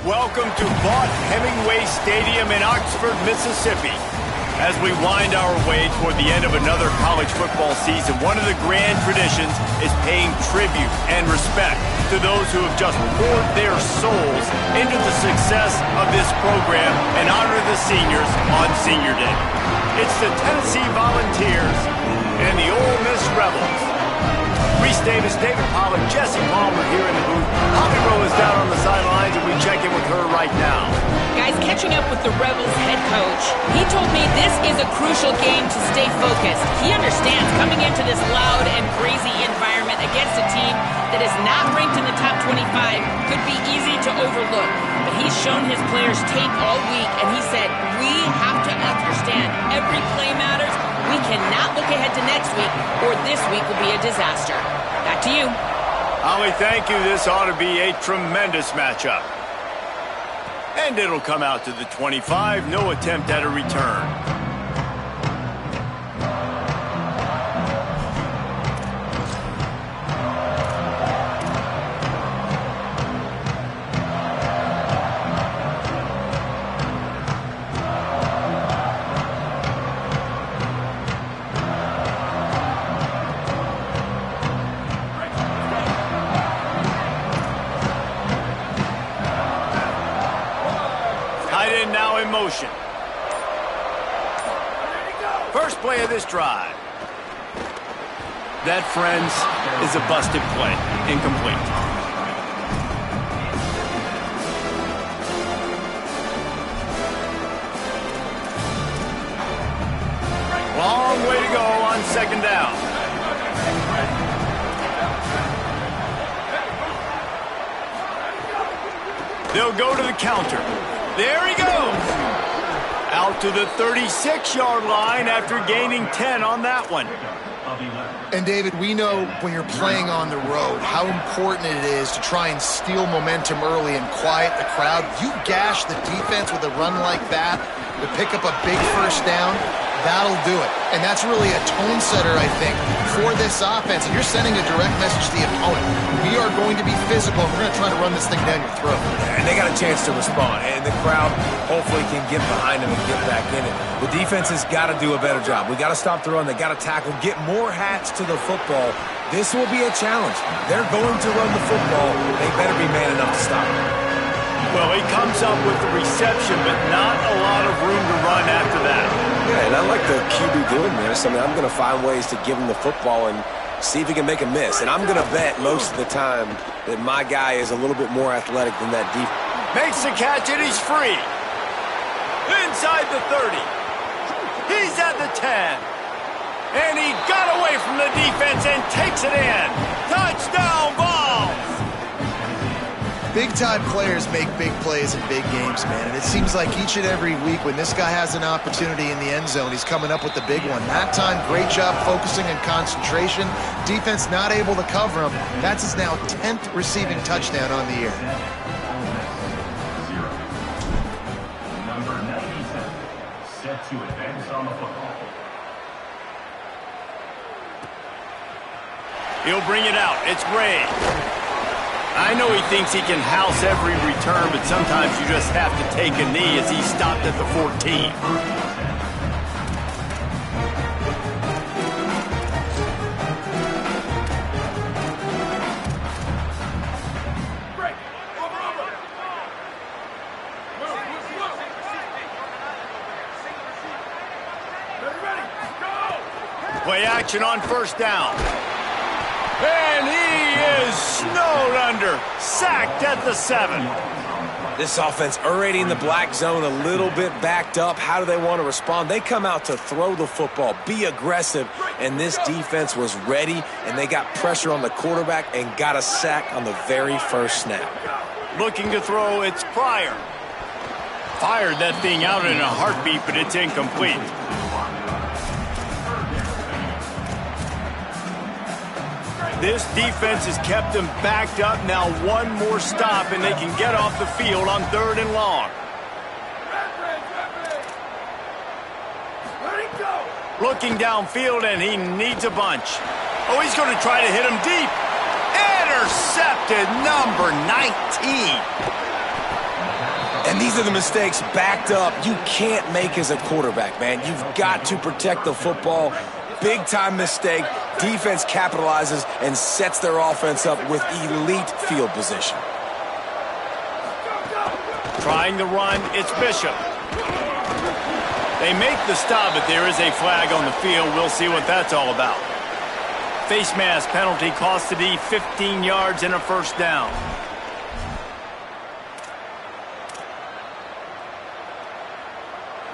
Welcome to Vaught Hemingway Stadium in Oxford, Mississippi. As we wind our way toward the end of another college football season, one of the grand traditions is paying tribute and respect to those who have just poured their souls into the success of this program and honor the seniors on Senior Day. It's the Tennessee Volunteers and the Ole Miss Rebels. Reese Davis, David Pollack, Jesse Palmer here in the booth. Holly Rowe is down on the sidelines, and we check in with her right now. Guys, catching up with the Rebels head coach, he told me this is a crucial game to stay focused. He understands coming into this loud and crazy environment against a team that is not ranked in the top 25 could be easy to overlook. But he's shown his players tape all week, and he said, we have to understand every play matters. We cannot look ahead to next week, or this week will be a disaster. Back to you. Holly, thank you. This ought to be a tremendous matchup. And it'll come out to the 25. No attempt at a return. Now in motion. First play of this drive. That, friends, is a busted play. Incomplete. Long way to go on second down. They'll go to the counter. There he goes. Out to the 36-yard line after gaining 10 on that one. And, David, we know when you're playing on the road how important it is to try and steal momentum early and quiet the crowd. You gash the defense with a run like that to pick up a big first down, that'll do it. And that's really a tone setter, I think, for this offense. And you're sending a direct message to the opponent. We are going to be physical. We're going to try to run this thing down your throat. And they got a chance to respond. And the crowd hopefully can get behind them and get back in it. The defense has got to do a better job. We got to stop the run. They got to tackle, get more hats to the football. This will be a challenge. They're going to run the football. They better be man enough to stop it. Well, he comes up with the reception, but not a lot of room to run after that. Yeah, and I like the QB doing this. I mean, I'm going to find ways to give him the football and see if he can make a miss. And I'm going to bet most of the time that my guy is a little bit more athletic than that defense. Makes the catch, and he's free. Inside the 30. He's at the 10. And he got away from the defense and takes it in. Touchdown, Vols! Big-time players make big plays in big games, man. And it seems like each and every week when this guy has an opportunity in the end zone, he's coming up with the big one. That time, great job focusing and concentration. Defense not able to cover him. That's his now 10th receiving touchdown on the year. Number 97, set to advance on the football. He'll bring it out. It's Gray. I know he thinks he can house every return, but sometimes you just have to take a knee as he stopped at the 14. Play action on first down. And he is snowed under, sacked at the 7. This offense already in the black zone, a little bit backed up. How do they want to respond? They come out to throw the football, be aggressive, and this defense was ready, and they got pressure on the quarterback and got a sack on the very first snap. Looking to throw, it's Pryor. Fired that thing out in a heartbeat, but it's incomplete. This defense has kept them backed up. Now one more stop, and they can get off the field on 3rd and long. Looking downfield, and he needs a bunch. Oh, he's going to try to hit him deep. Intercepted, number 19. And these are the mistakes backed up you can't make as a quarterback, man. You've got to protect the football. Big-time mistake. Defense capitalizes and sets their offense up with elite field position. Trying the run, it's Bishop. They make the stop, but there is a flag on the field. We'll see what that's all about. Face mask penalty cost the D 15 yards and a first down.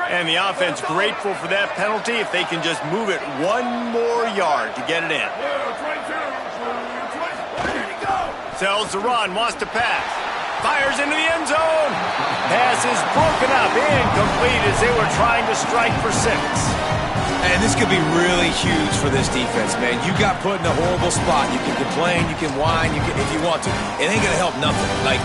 And the offense grateful for that penalty if they can just move it one more yard to get it in. Sells the run, wants to pass. Fires into the end zone. Pass is broken up, incomplete as they were trying to strike for 6. And this could be really huge for this defense, man. You got put in a horrible spot. You can complain, you can whine, if you want to. It ain't going to help nothing. Like,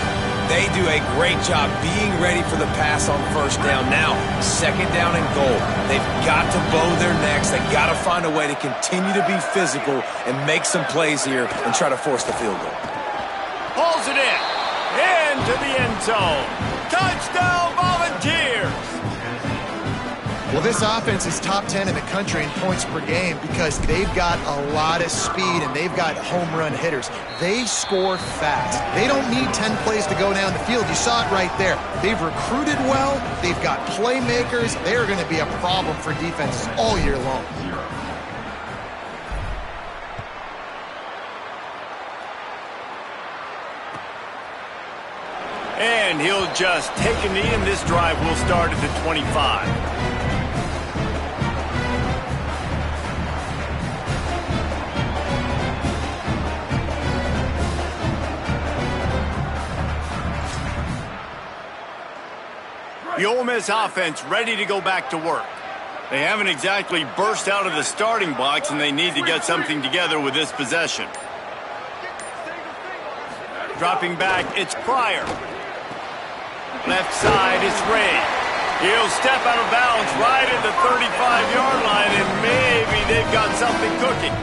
they do a great job being ready for the pass on first down. Now, second down and goal. They've got to bow their necks. They've got to find a way to continue to be physical and make some plays here and try to force the field goal. Pulls it in. Into the end zone. Touchdown, Volunteers! Well, this offense is top 10 in the country in points per game because they've got a lot of speed and they've got home run hitters. They score fast. They don't need 10 plays to go down the field. You saw it right there. They've recruited well. They've got playmakers. They're going to be a problem for defenses all year long. And he'll just take a knee, and this drive will start at the 25. The Ole Miss offense ready to go back to work. They haven't exactly burst out of the starting blocks, and they need to get something together with this possession. Dropping back, it's Pryor. Left side, it's Ray. He'll step out of bounds right at the 35-yard line, and maybe they've got something cooking.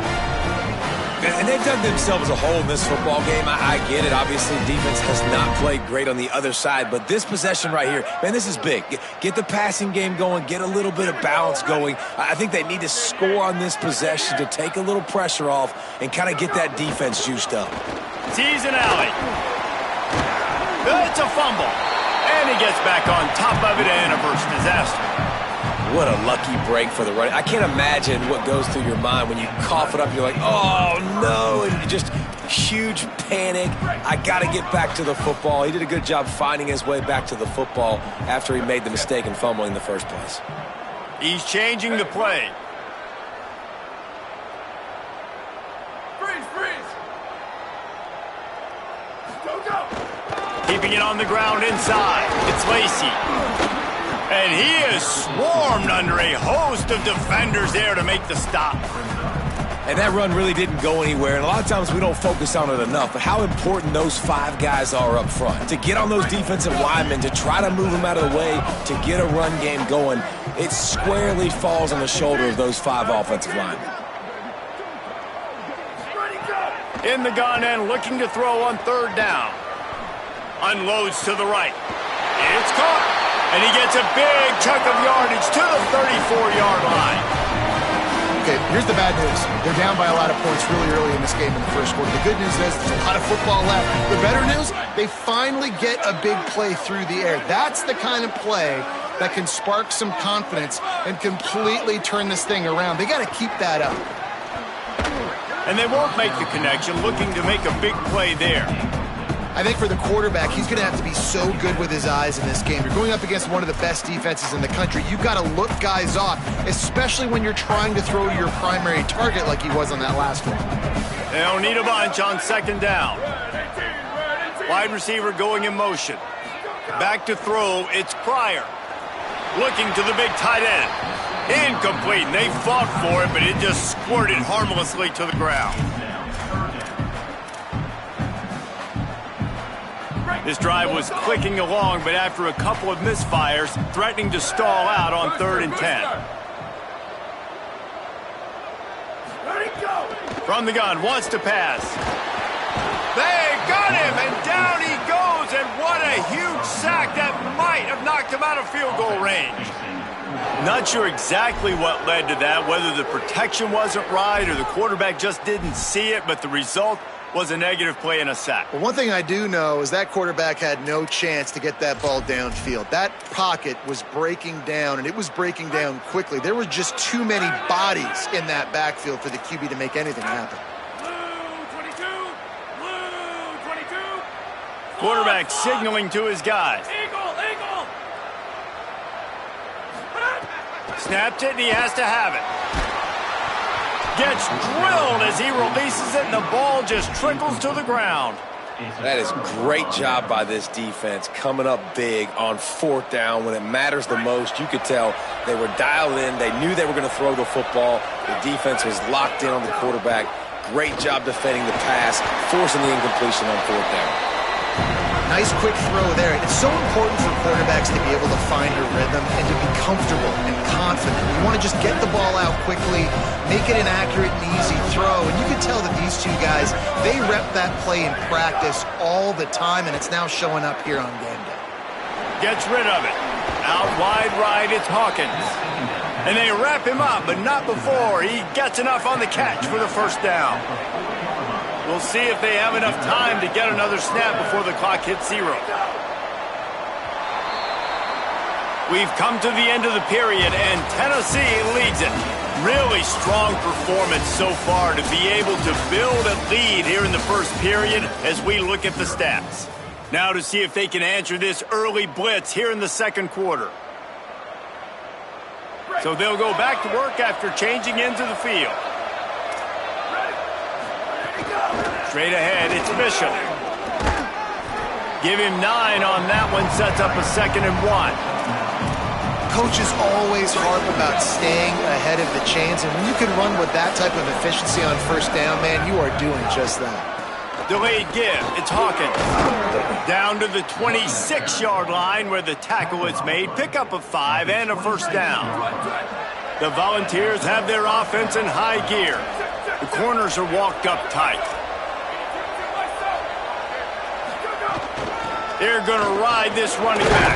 And they've dug themselves a hole in this football game. I get it. Obviously, defense has not played great on the other side, but this possession right here, man, this is big. Get the passing game going, get a little bit of balance going. I think they need to score on this possession to take a little pressure off and kind of get that defense juiced up. Sees an alley. It's a fumble. And he gets back on top of it, and a burst disaster. What a lucky break for the running. I can't imagine what goes through your mind when you cough it up. You're like, oh, no, and you just huge panic. I got to get back to the football. He did a good job finding his way back to the football after he made the mistake in fumbling in the first place. He's changing the play. Keeping it on the ground inside. It's Lacey. And he is swarmed under a host of defenders there to make the stop. And that run really didn't go anywhere. And a lot of times we don't focus on it enough. But how important those 5 guys are up front. To get on those defensive linemen, to try to move them out of the way, to get a run game going, it squarely falls on the shoulder of those 5 offensive linemen. In the gun and looking to throw on third down. Unloads to the right. It's caught. And he gets a big chunk of yardage to the 34-yard line. Okay, here's the bad news. They're down by a lot of points really early in this game in the first quarter. The good news is there's a lot of football left. The better news, they finally get a big play through the air. That's the kind of play that can spark some confidence and completely turn this thing around. They got to keep that up. And they won't make the connection, looking to make a big play there. I think for the quarterback, he's going to have to be so good with his eyes in this game. You're going up against one of the best defenses in the country. You've got to look guys off, especially when you're trying to throw to your primary target like he was on that last one. They don't need a bunch on second down. Wide receiver going in motion. Back to throw, it's Pryor. Looking to the big tight end. Incomplete, and they fought for it, but it just squirted harmlessly to the ground. This drive was clicking along, but after a couple of misfires, threatening to stall out on 3rd and 10. From the gun, wants to pass. They got him, and down he goes, and what a a huge sack that might have knocked him out of field goal range. Not sure exactly what led to that, whether the protection wasn't right or the quarterback just didn't see it, but the result was a negative play and a sack. Well, one thing I do know is that quarterback had no chance to get that ball downfield. That pocket was breaking down, and it was breaking down quickly. There were just too many bodies in that backfield for the QB to make anything happen. Quarterback signaling to his guys. Snapped it, and he has to have it. Gets drilled as he releases it, and the ball just trickles to the ground. That is great job by this defense, coming up big on 4th down when it matters the most. You could tell they were dialed in. They knew they were going to throw the football. The defense was locked in on the quarterback. Great job defending the pass, forcing the incompletion on 4th down. Nice quick throw there. It's so important for quarterbacks to be able to find a rhythm and to be comfortable and confident. You want to just get the ball out quickly, make it an accurate and easy throw. And you can tell that these two guys, they rep that play in practice all the time, and it's now showing up here on game day. Gets rid of it. Out wide right, it's Hawkins. And they wrap him up, but not before he gets enough on the catch for the 1st down. We'll see if they have enough time to get another snap before the clock hits 0. We've come to the end of the period, and Tennessee leads it. Really strong performance so far to be able to build a lead here in the 1st period as we look at the stats. Now to see if they can answer this early blitz here in the 2nd quarter. So they'll go back to work after changing into the field. Straight ahead, it's Bishop. Give him 9 on that one, sets up a 2nd and 1. Coaches always harp about staying ahead of the chains, and when you can run with that type of efficiency on 1st down, man, you are doing just that. Delayed give, it's Hawkins. Down to the 26-yard line where the tackle is made. Pickup of 5 and a 1st down. The Volunteers have their offense in high gear. The corners are walked up tight. They're going to ride this running back.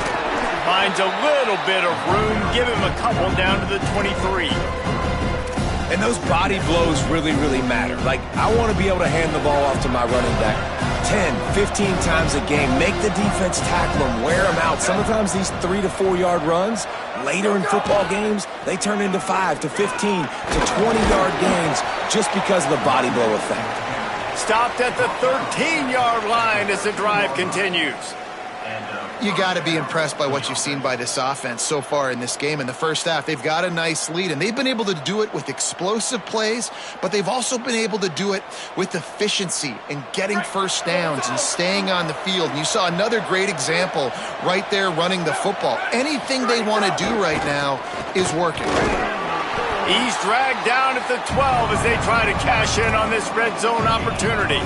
Finds a little bit of room. Give him a couple down to the 23. And those body blows really, really matter. Like, I want to be able to hand the ball off to my running back 10, 15 times a game. Make the defense tackle them, wear them out. Sometimes these 3 to 4 yard runs, later in football games, they turn into 5 to 15 to 20-yard gains just because of the body blow effect. Stopped at the 13-yard line as the drive continues. You got to be impressed by what you've seen by this offense so far in this game. In the 1st half, they've got a nice lead, and they've been able to do it with explosive plays, but they've also been able to do it with efficiency and getting 1st downs and staying on the field. And you saw another great example right there running the football. Anything they want to do right now is working. He's dragged down at the 12 as they try to cash in on this red zone opportunity.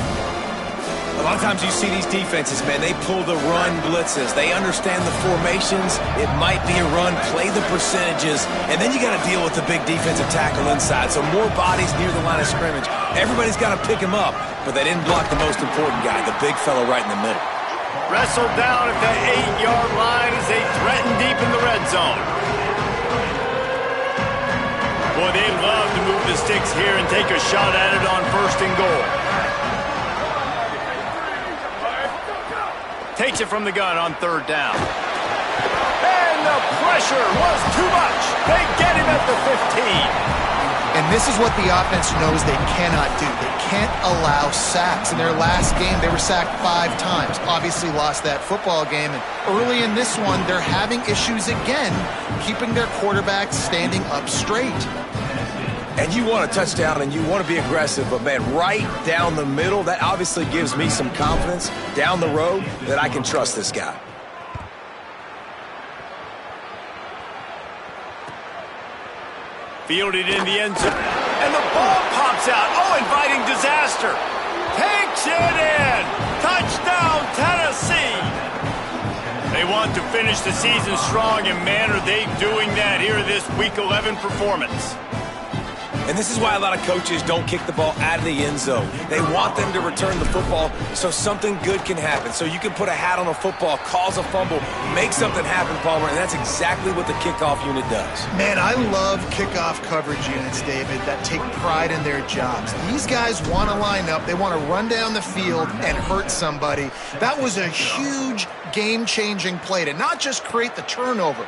A lot of times you see these defenses, man, they pull the run blitzes. They understand the formations. It might be a run, play the percentages, and then you got to deal with the big defensive tackle inside. So more bodies near the line of scrimmage. Everybody's got to pick him up, but they didn't block the most important guy, the big fella right in the middle. Wrestled down at the 8-yard line as they threaten deep in the red zone. Boy, they love to move the sticks here and take a shot at it on 1st and goal. Takes it from the gun on 3rd down. And the pressure was too much. They get him at the 15. And this is what the offense knows they cannot do. They can't allow sacks. In their last game, they were sacked 5 times. Obviously lost that football game. And early in this one, they're having issues again, keeping their quarterback standing up straight. And you want a touchdown and you want to be aggressive, but man, right down the middle, that obviously gives me some confidence down the road that I can trust this guy. Fielded in the end zone, and the ball pops out. Oh, inviting disaster. Takes it in. Touchdown, Tennessee. They want to finish the season strong, and man, are they doing that here in this Week 11 performance. And this is why a lot of coaches don't kick the ball out of the end zone. They want them to return the football so something good can happen. So you can put a hat on a football, cause a fumble, make something happen, Palmer, and that's exactly what the kickoff unit does. Man, I love kickoff coverage units, David, that take pride in their jobs. These guys want to line up. They want to run down the field and hurt somebody. That was a huge game-changing play to not just create the turnover,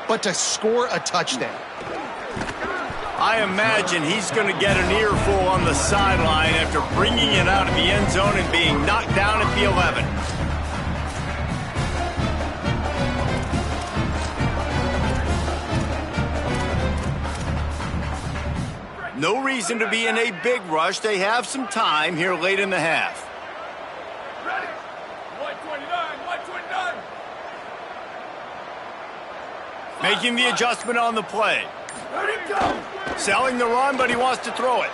but to score a touchdown. I imagine he's going to get an earful on the sideline after bringing it out of the end zone and being knocked down at the 11. No reason to be in a big rush. They have some time here late in the half. Ready. 129. Making the adjustment on the play. Ready, go. Selling the run, but he wants to throw it.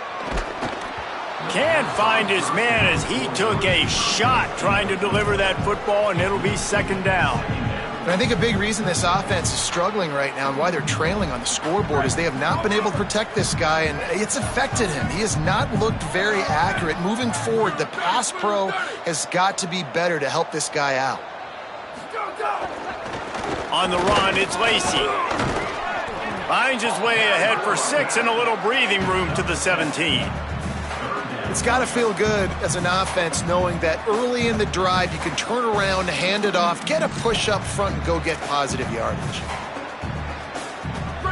Can't find his man as he took a shot trying to deliver that football, and it'll be second down. And I think a big reason this offense is struggling right now and why they're trailing on the scoreboard is they have not been able to protect this guy, and it's affected him. He has not looked very accurate. Moving forward, the pass pro has got to be better to help this guy out. On the run, it's Lacey. Finds his way ahead for 6 and a little breathing room to the 17. It's got to feel good as an offense knowing that early in the drive you can turn around, hand it off, get a push up front, and go get positive yardage.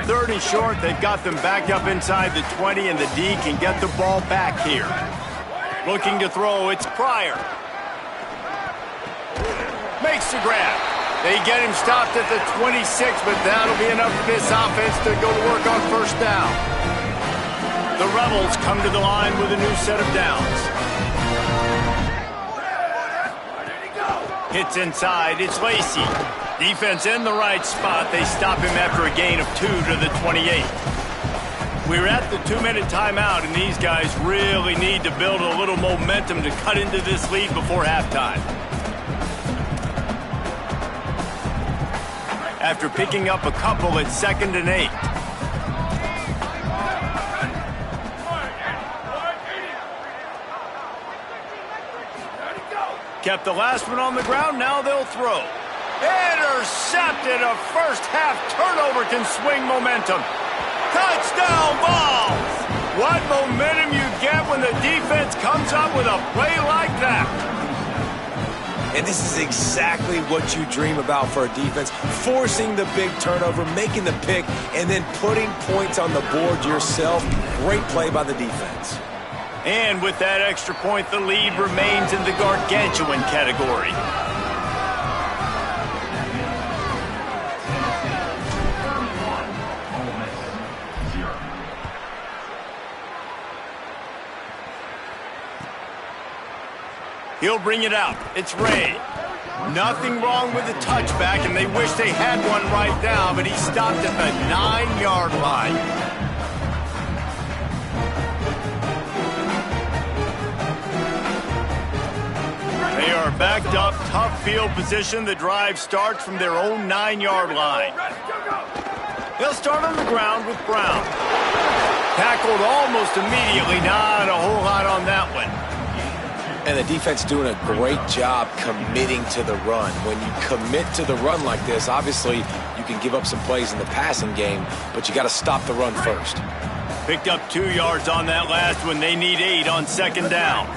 30 short, they've got them back up inside the 20, and the D can get the ball back here. Looking to throw, it's Pryor. Makes the grab. They get him stopped at the 26, but that'll be enough for this offense to go to work on first down. The Rebels come to the line with a new set of downs. Hits inside, it's Lacey. Defense in the right spot. They stop him after a gain of 2 to the 28. We're at the 2-minute timeout, and these guys really need to build a little momentum to cut into this lead before halftime. After picking up a couple at 2nd and 8. Kept the last one on the ground, now they'll throw. Intercepted, a first half turnover can swing momentum. Touchdown balls! What momentum you get when the defense comes up with a play like that. And this is exactly what you dream about for a defense, forcing the big turnover, making the pick, and then putting points on the board yourself. Great play by the defense. And with that extra point, the lead remains in the gargantuan category. He'll bring it out. It's Ray. Nothing wrong with the touchback, and they wish they had one right now, but he stopped at the 9-yard line. They are backed up, tough field position. The drive starts from their own 9-yard line. They'll start on the ground with Brown. Tackled almost immediately. Not a whole lot on that one. And the defense doing a great job committing to the run. When you commit to the run like this, obviously you can give up some plays in the passing game, but you got to stop the run first. Picked up 2 yards on that last one. They need 8 on 2nd down.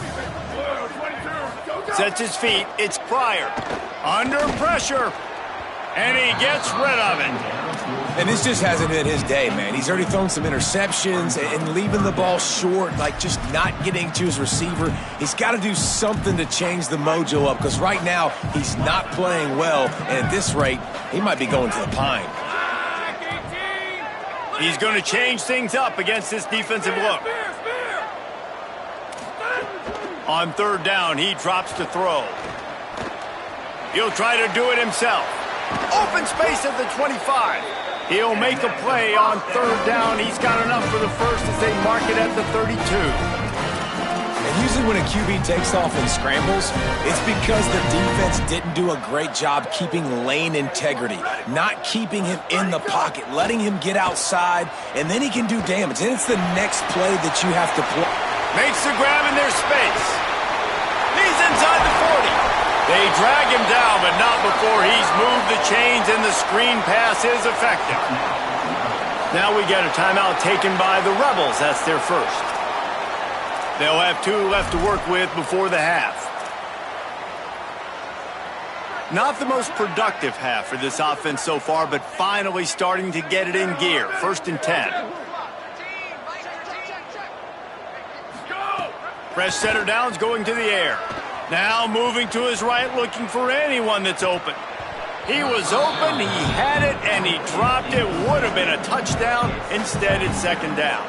Sets his feet. It's Pryor. Under pressure. And he gets rid of it. And this just hasn't been his day, man. He's already thrown some interceptions and leaving the ball short, like just not getting to his receiver. He's got to do something to change the mojo up, because right now he's not playing well, and at this rate, he might be going to the pine. He's going to change things up against this defensive look. On 3rd down, he drops to throw. He'll try to do it himself. Open space at the 25. He'll make a play on 3rd down. He's got enough for the first as they mark it at the 32. And usually when a QB takes off and scrambles, it's because the defense didn't do a great job keeping lane integrity, not keeping him in the pocket, letting him get outside, and then he can do damage. And it's the next play that you have to play. Makes the grab in their space. He's inside the 40. They drag him down, but not before he's moved the chains, and the screen pass is effective. Now we get a timeout taken by the Rebels. That's their first. They'll have 2 left to work with before the half. Not the most productive half for this offense so far, but finally starting to get it in gear. 1st and 10. Fresh setter downs going to the air. Now moving to his right, looking for anyone that's open. He was open, he had it, and he dropped it. Would have been a touchdown. Instead, it's 2nd down.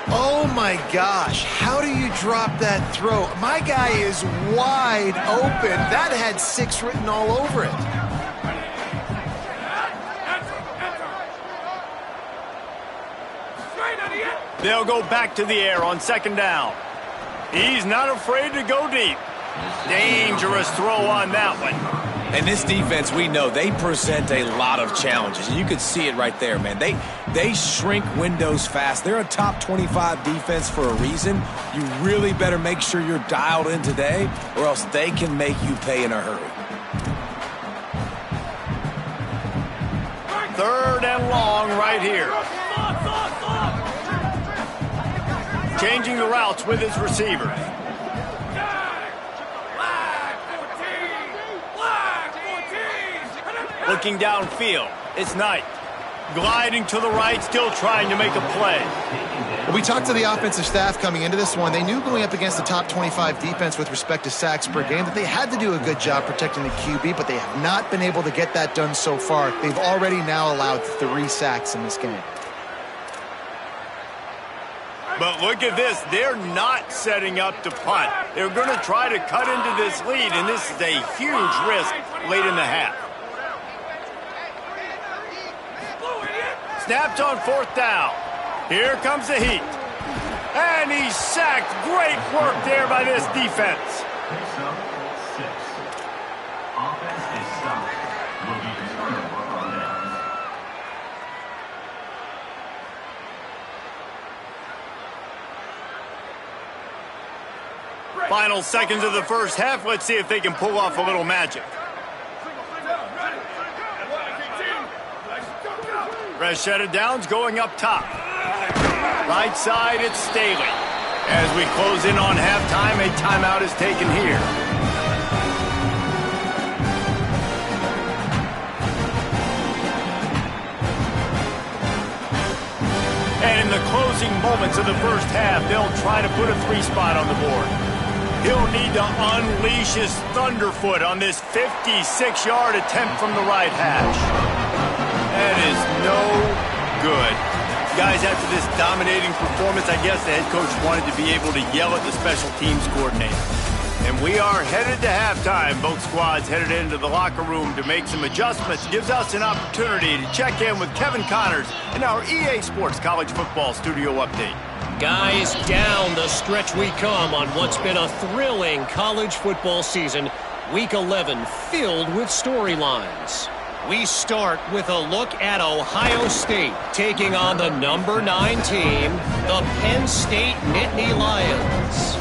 Oh, my gosh. How do you drop that throw? My guy is wide open. That had 6 written all over it. They'll go back to the air on 2nd down. He's not afraid to go deep. Dangerous throw on that one. And this defense, we know, they present a lot of challenges. And you can see it right there, man. They shrink windows fast. They're a top 25 defense for a reason. You really better make sure you're dialed in today, or else they can make you pay in a hurry. 3rd and long right here. Changing the routes with his receivers. Looking downfield, it's Knight. Gliding to the right, still trying to make a play. We talked to the offensive staff coming into this one. They knew going up against the top 25 defense with respect to sacks per game that they had to do a good job protecting the QB, but they have not been able to get that done so far. They've already now allowed 3 sacks in this game. But look at this. They're not setting up to punt. They're going to try to cut into this lead, and this is a huge risk late in the half. Snapped on 4th down. Here comes the heat. And he's sacked. Great work there by this defense. Picks up 6. Offense is stopped. Will be returned on downs. Final seconds of the first half. Let's see if they can pull off a little magic. Fresh set of downs going up top. Right side, it's Staley. As we close in on halftime, a timeout is taken here. And in the closing moments of the first half, they'll try to put a 3 spot on the board. He'll need to unleash his thunderfoot on this 56-yard attempt from the right hash. That is no good. Guys, after this dominating performance, I guess the head coach wanted to be able to yell at the special teams coordinator. And we are headed to halftime. Both squads headed into the locker room to make some adjustments. Gives us an opportunity to check in with Kevin Connors in our EA Sports College Football Studio Update. Guys, down the stretch we come on what's been a thrilling college football season. Week 11 filled with storylines. We start with a look at Ohio State taking on the number 9 team, the Penn State Nittany Lions.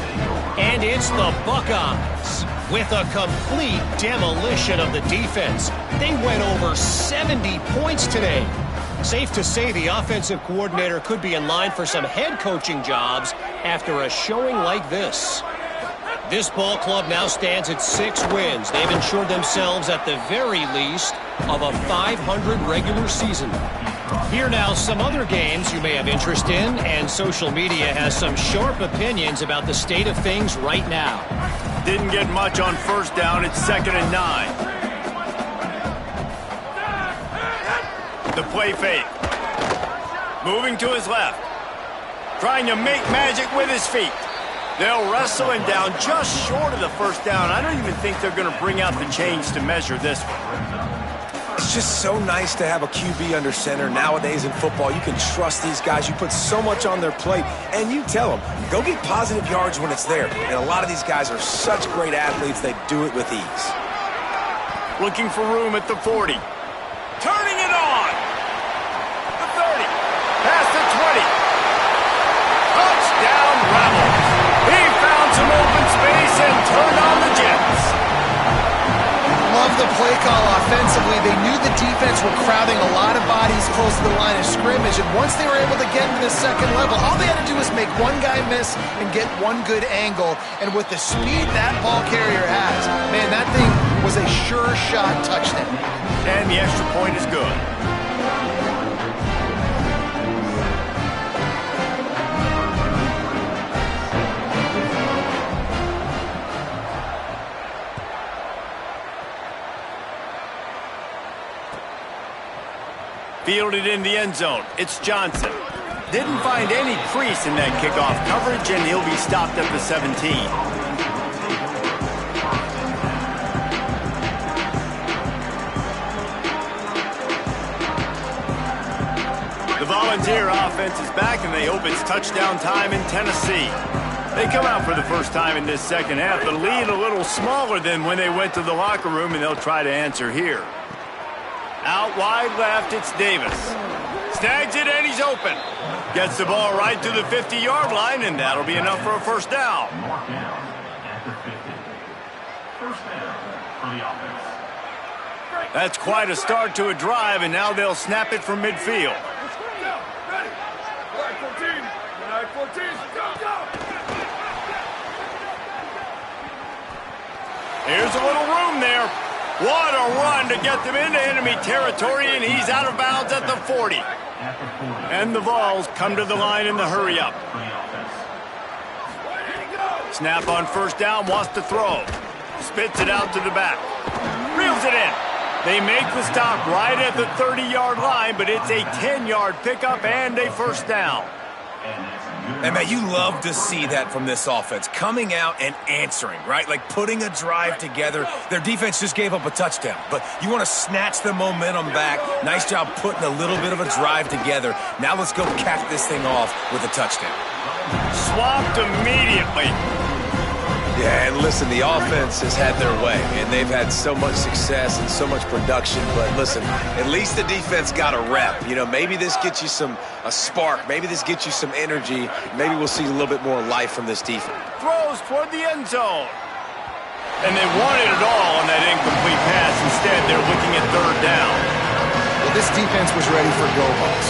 And it's the Buckeyes with a complete demolition of the defense. They went over 70 points today. Safe to say the offensive coordinator could be in line for some head coaching jobs after a showing like this. This ball club now stands at 6 wins. They've ensured themselves at the very least of a 500 regular season. Here now some other games you may have interest in, and social media has some sharp opinions about the state of things right now. Didn't get much on 1st down. It's 2nd and 9. The play fake. Moving to his left. Trying to make magic with his feet. They'll wrestle him down just short of the 1st down. I don't even think they're going to bring out the chains to measure this one. It's just so nice to have a QB under center. Nowadays in football, you can trust these guys. You put so much on their plate, and you tell them, go get positive yards when it's there. And a lot of these guys are such great athletes, they do it with ease. Looking for room at the 40. Turning it on. The 30. Past the 20. Touchdown, Rebels. He found some open space and turned on the Jets. Love the play call offensively. They knew the defense were crowding a lot of bodies close to the line of scrimmage, and once they were able to get into the second level, all they had to do was make one guy miss and get one good angle. And with the speed that ball carrier has, man, that thing was a sure shot touchdown. And the extra point is good. Fielded in the end zone. It's Johnson. Didn't find any crease in that kickoff coverage, and he'll be stopped at the 17. The Volunteer offense is back, and they hope it's touchdown time in Tennessee. They come out for the first time in this second half. The lead a little smaller than when they went to the locker room, and they'll try to answer here. Out wide left, it's Davis. Snags it, and he's open. Gets the ball right to the 50-yard line, and that'll be enough for a first down. Mark down at the 50. First down for the offense. That's quite a start to a drive, and now they'll snap it from midfield. Here's a little room there. What a run to get them into enemy territory, and he's out of bounds at the 40. And the Vols come to the line in the hurry-up. Snap on first down, wants to throw. Spits it out to the back. Reels it in. They make the stop right at the 30-yard line, but it's a 10-yard pickup and a first down. And, man, you love to see that from this offense, coming out and answering, right? Like putting a drive together. Their defense just gave up a touchdown, but you want to snatch the momentum back. Nice job putting a little bit of a drive together. Now let's go cap this thing off with a touchdown. Swamped immediately. Yeah, and listen, the offense has had their way, and they've had so much success and so much production. But listen, at least the defense got a rep. You know, maybe this gets you a spark. Maybe this gets you some energy. Maybe we'll see a little bit more life from this defense. Throws toward the end zone. And they wanted it all on that incomplete pass. Instead, they're looking at third down. Well, this defense was ready for go balls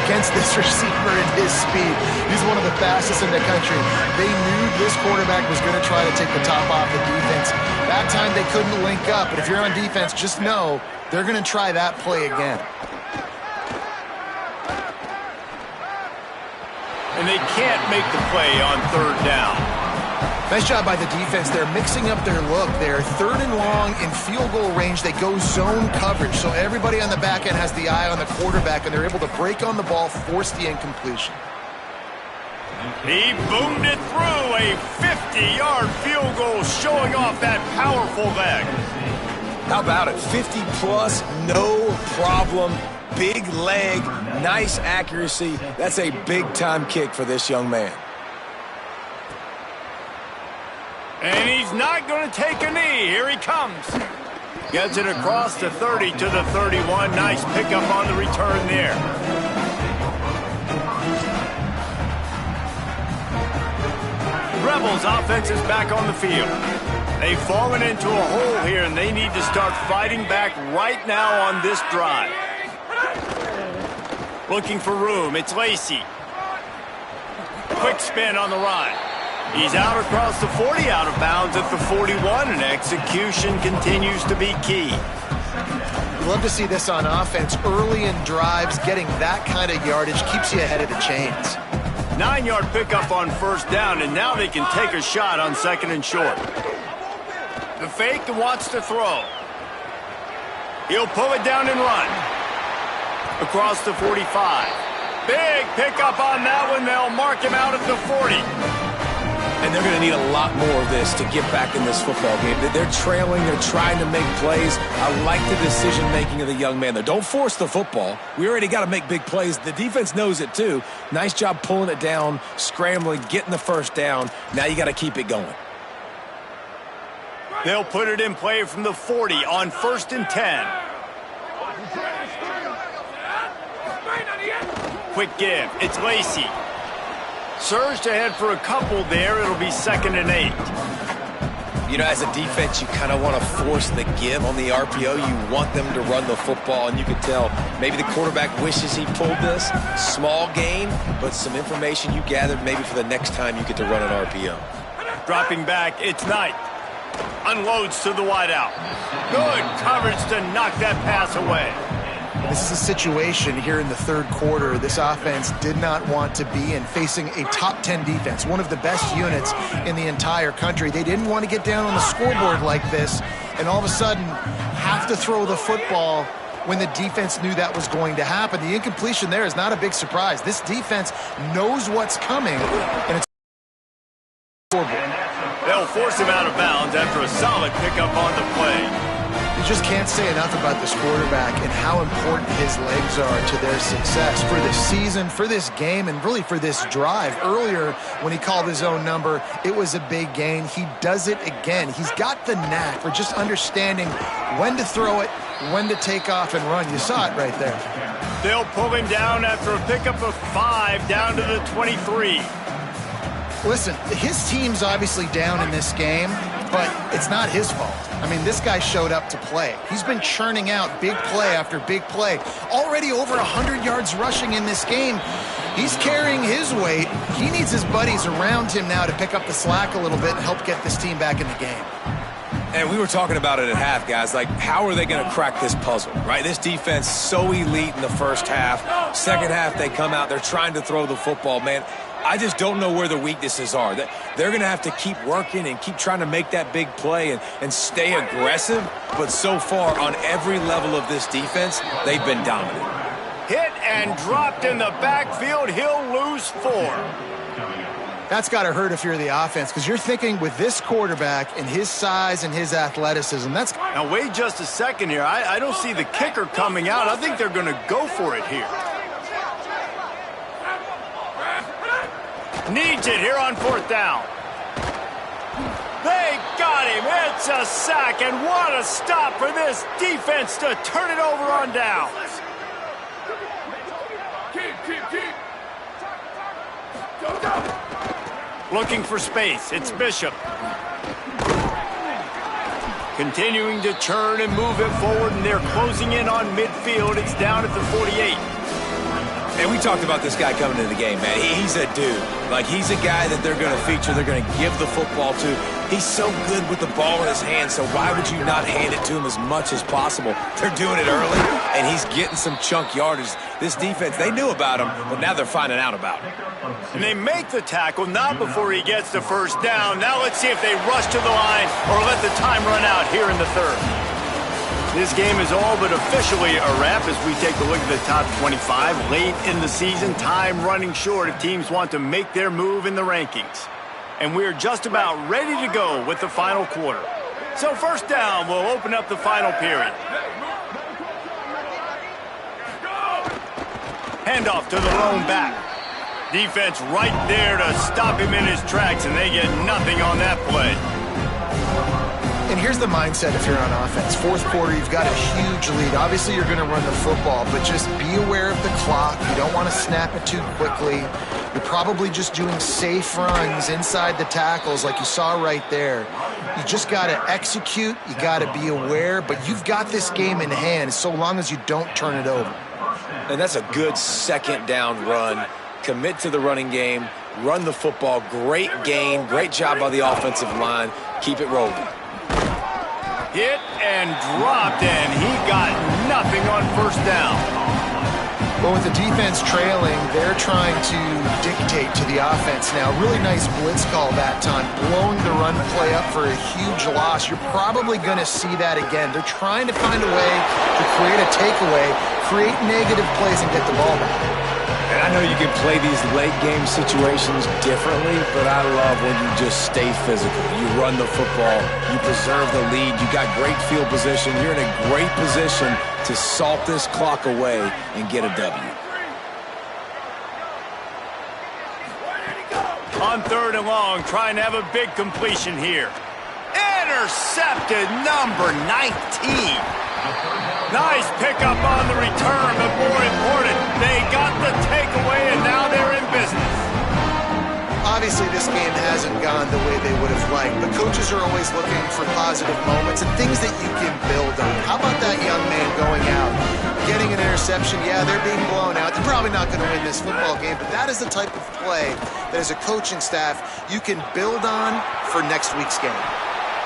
against this receiver and his speed. He's one of the fastest in the country. They knew this quarterback was going to try to take the top off the defense. That time they couldn't link up, but if you're on defense, just know they're going to try that play again. And they can't make the play on third down. Nice job by the defense. They're mixing up their look. They're third and long in field goal range. They go zone coverage, so everybody on the back end has the eye on the quarterback, and they're able to break on the ball, force the incompletion. He boomed it through a 50-yard field goal, showing off that powerful leg. How about it? 50-plus, no problem. Big leg, nice accuracy. That's a big-time kick for this young man. And he's not going to take a knee. Here he comes. Gets it across the 30 to the 31. Nice pickup on the return there. Rebels offense is back on the field. They've fallen into a hole here, and they need to start fighting back right now on this drive. Looking for room. It's Lacey. Quick spin on the run. He's out across the 40, out of bounds at the 41, and execution continues to be key. You love to see this on offense. Early in drives, getting that kind of yardage keeps you ahead of the chains. 9-yard pickup on first down, and now they can take a shot on second and short. The fake wants to throw. He'll pull it down and run. Across the 45. Big pickup on that one. They'll mark him out at the 40. and they're going to need a lot more of this to get back in this football game. They're trailing. They're trying to make plays. I like the decision-making of the young man there. Don't force the football. We already got to make big plays. The defense knows it, too. Nice job pulling it down, scrambling, getting the first down. Now you got to keep it going. They'll put it in play from the 40 on 1st and 10. Quick give. It's Lacey. Surged ahead for a couple there. It'll be 2nd and 8. You know, as a defense, you kind of want to force the give on the RPO. You want them to run the football, and you can tell maybe the quarterback wishes he pulled this. Small gain, but some information you gathered maybe for the next time you get to run an RPO. Dropping back, it's Knight. Unloads to the wideout. Good coverage to knock that pass away. This is a situation here in the 3rd quarter this offense did not want to be in, facing a top 10 defense, one of the best units in the entire country. They didn't want to get down on the scoreboard like this and all of a sudden have to throw the football when the defense knew that was going to happen. The incompletion there is not a big surprise. This defense knows what's coming, and it's scoreboard. They'll force him out of bounds after a solid pickup on the play. You just can't say enough about this quarterback and how important his legs are to their success for this season, for this game, and really for this drive. Earlier, when he called his own number, it was a big gain. He does it again. He's got the knack for just understanding when to throw it, when to take off and run. You saw it right there. They'll pull him down after a pickup of 5 down to the 23. Listen, his team's obviously down in this game, but it's not his fault. I mean, this guy showed up to play. He's been churning out big play after big play. Already over 100 yards rushing in this game. He's carrying his weight. He needs his buddies around him now to pick up the slack a little bit and help get this team back in the game. And we were talking about it at half, guys. Like, how are they going to crack this puzzle, right? This defense so elite in the first half. Second half, they come out. They're trying to throw the football, man. I just don't know where the weaknesses are. They're going to have to keep working and keep trying to make that big play and stay aggressive. But so far, on every level of this defense, they've been dominant. Hit and dropped in the backfield. He'll lose 4. That's got to hurt if you're the offense, because you're thinking with this quarterback and his size and his athleticism, that's... Now, wait just a second here. I don't see the kicker coming out. I think they're going to go for it here. Needs it here on 4th down. They got him. It's a sack, and what a stop for this defense to turn it over on downs. Looking for space. It's Bishop. Continuing to churn and move it forward, and they're closing in on midfield. It's down at the 48. And we talked about this guy coming into the game, man. He's a dude. Like, he's a guy that they're going to feature, they're going to give the football to. He's so good with the ball in his hand, so why would you not hand it to him as much as possible? They're doing it early, and he's getting some chunk yardage. This defense, they knew about him, but now they're finding out about him. And they make the tackle, not before he gets the first down. Now let's see if they rush to the line or let the time run out here in the 3rd. This game is all but officially a wrap as we take a look at the top 25 late in the season. Time running short if teams want to make their move in the rankings. And we're just about ready to go with the final quarter. So 1st down will open up the final period. Handoff to the lone back. Defense right there to stop him in his tracks, and they get nothing on that play. And here's the mindset if you're on offense. 4th quarter, you've got a huge lead. Obviously, you're going to run the football, but just be aware of the clock. You don't want to snap it too quickly. You're probably just doing safe runs inside the tackles like you saw right there. You just got to execute. You got to be aware, but you've got this game in hand so long as you don't turn it over. And that's a good 2nd down run. Commit to the running game, run the football. Great gain, great job by the offensive line. Keep it rolling. Hit and dropped, and he got nothing on 1st down. But with the defense trailing, they're trying to dictate to the offense now. Really nice blitz call that time, blowing the run play up for a huge loss. You're probably going to see that again. They're trying to find a way to create a takeaway, create negative plays, and get the ball back. And I know you can play these late game situations differently, but I love when you just stay physical. You run the football, you preserve the lead, you got great field position, you're in a great position to salt this clock away and get a W. On 3rd and long, trying to have a big completion here. Intercepted, number 19. Nice pickup on the return, but more important, they got the takeaway, and now they're in business. Obviously, this game hasn't gone the way they would have liked, but coaches are always looking for positive moments and things that you can build on. How about that young man going out, getting an interception? Yeah, they're being blown out. They're probably not going to win this football game, but that is the type of play that as a coaching staff you can build on for next week's game.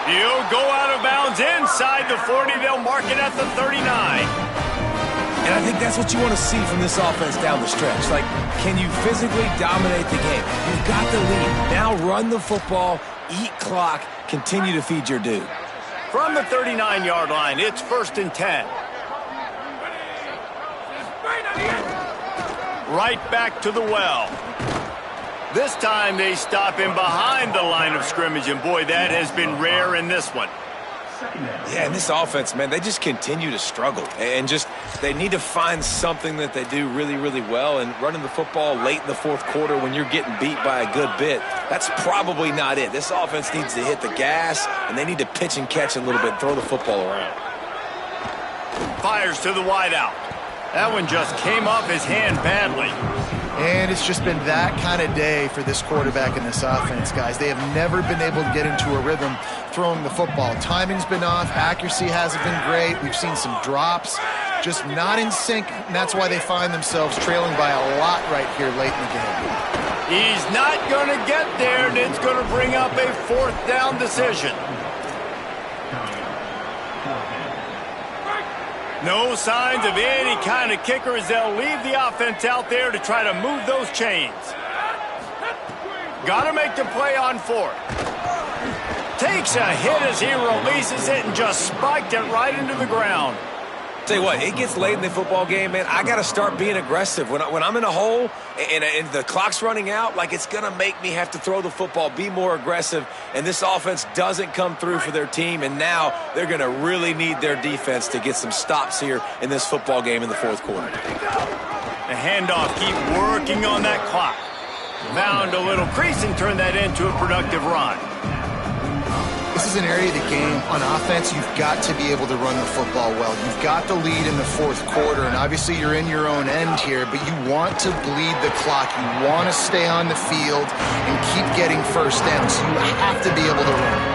He'll go out of bounds inside the 40. They'll mark it at the 39. And I think that's what you want to see from this offense down the stretch. Like, can you physically dominate the game? You've got the lead. Now run the football, eat clock, continue to feed your dude. From the 39-yard line, it's 1st and 10. Right back to the well. This time they stop him behind the line of scrimmage, and boy, that has been rare in this one. Yeah, and this offense, man, they just continue to struggle. And just, they need to find something that they do really, really well. And running the football late in the 4th quarter when you're getting beat by a good bit, that's probably not it. This offense needs to hit the gas, and they need to pitch and catch a little bit, throw the football around. Fires to the wideout. That one just came off his hand badly. And it's just been that kind of day for this quarterback and this offense, guys. They have never been able to get into a rhythm throwing the football. Timing's been off. Accuracy hasn't been great. We've seen some drops, just not in sync, and that's why they find themselves trailing by a lot right here late in the game. He's not going to get there, and it's going to bring up a 4th down decision. No signs of any kind of kicker as they'll leave the offense out there to try to move those chains. Got to make the play on 4th. Takes a hit as he releases it and just spiked it right into the ground. Tell you what, it gets late in the football game, man. I got to start being aggressive. When I'm in a hole and the clock's running out, like, it's going to make me have to throw the football, be more aggressive, and this offense doesn't come through for their team, and now they're going to really need their defense to get some stops here in this football game in the 4th quarter. The handoff, keep working on that clock. Found a little crease and turned that into a productive run. This is an area of the game on offense you've got to be able to run the football well. You've got the lead in the 4th quarter, and obviously you're in your own end here, but you want to bleed the clock. You want to stay on the field and keep getting first downs. So you have to be able to run.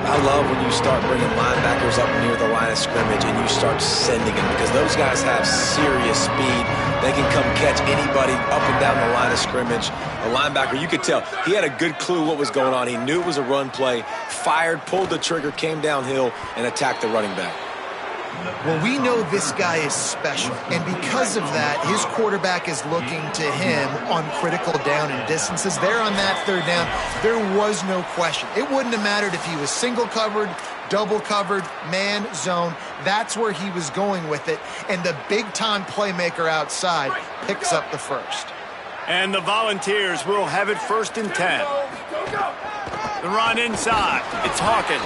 I love when you start bringing linebackers up near the line of scrimmage and you start sending them, because those guys have serious speed. They can come catch anybody up and down the line of scrimmage. A linebacker, you could tell, he had a good clue what was going on. He knew it was a run play, fired, pulled the trigger, came downhill, and attacked the running back. Well, we know this guy is special, and because of that, his quarterback is looking to him on critical down and distances. There on that 3rd down, there was no question. It wouldn't have mattered if he was single covered, double covered, man, zone. That's where he was going with it, and the big-time playmaker outside picks up the 1st. And the Volunteers will have it 1st and 10. The run inside. It's Hawkins.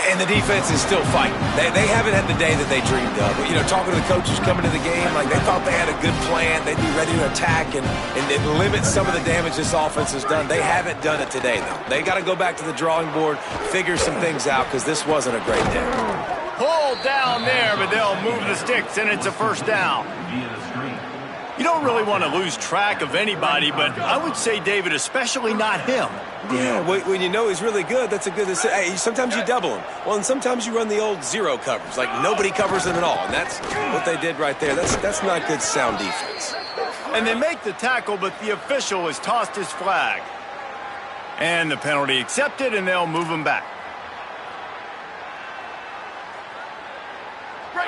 And the defense is still fighting. They haven't had the day that they dreamed of. You know, talking to the coaches coming to the game, like, they thought they had a good plan. They'd be ready to attack and limit some of the damage this offense has done. They haven't done it today, though. They got to go back to the drawing board, figure some things out, because this wasn't a great day. Pulled down there, but they'll move the sticks, and it's a 1st down. You don't really want to lose track of anybody, but I would say, David, especially not him. Yeah, when you know he's really good, that's a good decision. Hey, sometimes you double him. Well, and sometimes you run the old zero covers, like nobody covers him at all, and that's what they did right there. That's not good sound defense. And they make the tackle, but the official has tossed his flag. And the penalty accepted, and they'll move him back.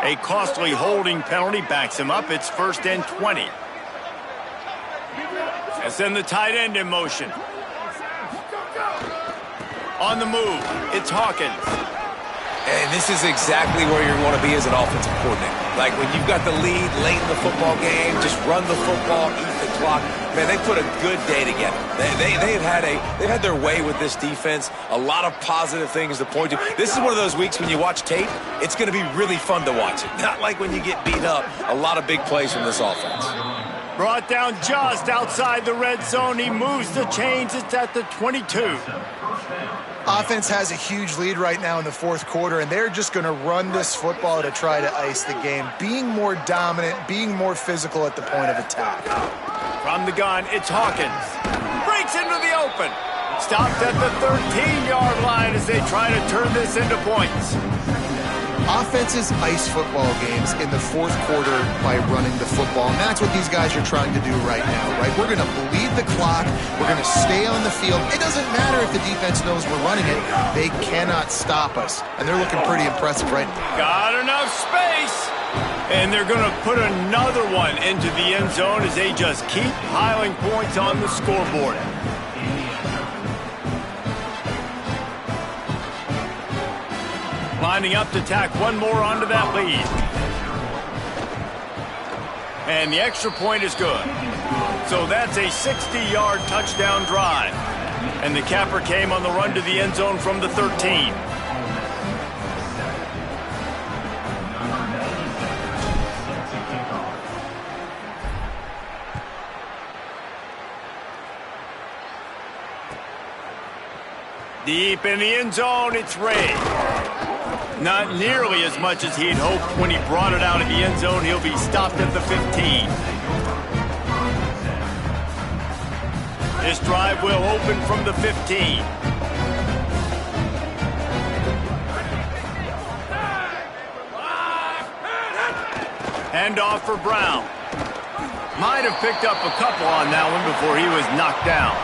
A costly holding penalty backs him up. It's 1st and 20. And send the tight end in motion. On the move, it's Hawkins. And this is exactly where you want to be as an offensive coordinator. Like when you've got the lead late in the football game, just run the football, eat the clock. Man, they put a good day together. They've had their way with this defense. A lot of positive things to point to. This is one of those weeks when you watch tape, it's going to be really fun to watch it. Not like when you get beat up. A lot of big plays from this offense. Brought down just outside the red zone. He moves the chains. It's at the 22. Offense has a huge lead right now in the fourth quarter, and they're just going to run this football to try to ice the game. Being more dominant, being more physical at the point of attack. From the gun, it's Hawkins. Breaks into the open. Stopped at the 13-yard line as they try to turn this into points. Offenses ice football games in the fourth quarter by running the football, and that's what these guys are trying to do right now, right? We're going to bleed the clock. We're going to stay on the field. It doesn't matter if the defense knows we're running it. They cannot stop us, and they're looking pretty impressive right now. Got enough space, and they're going to put another one into the end zone as they just keep piling points on the scoreboard. Lining up to tack one more onto that lead. And the extra point is good. So that's a 60-yard touchdown drive. And the capper came on the run to the end zone from the 13. Deep in the end zone, it's Ray. Not nearly as much as he'd hoped when he brought it out of the end zone. He'll be stopped at the 15. This drive will open from the 15. Handoff for Brown. Might have picked up a couple on that one before he was knocked down.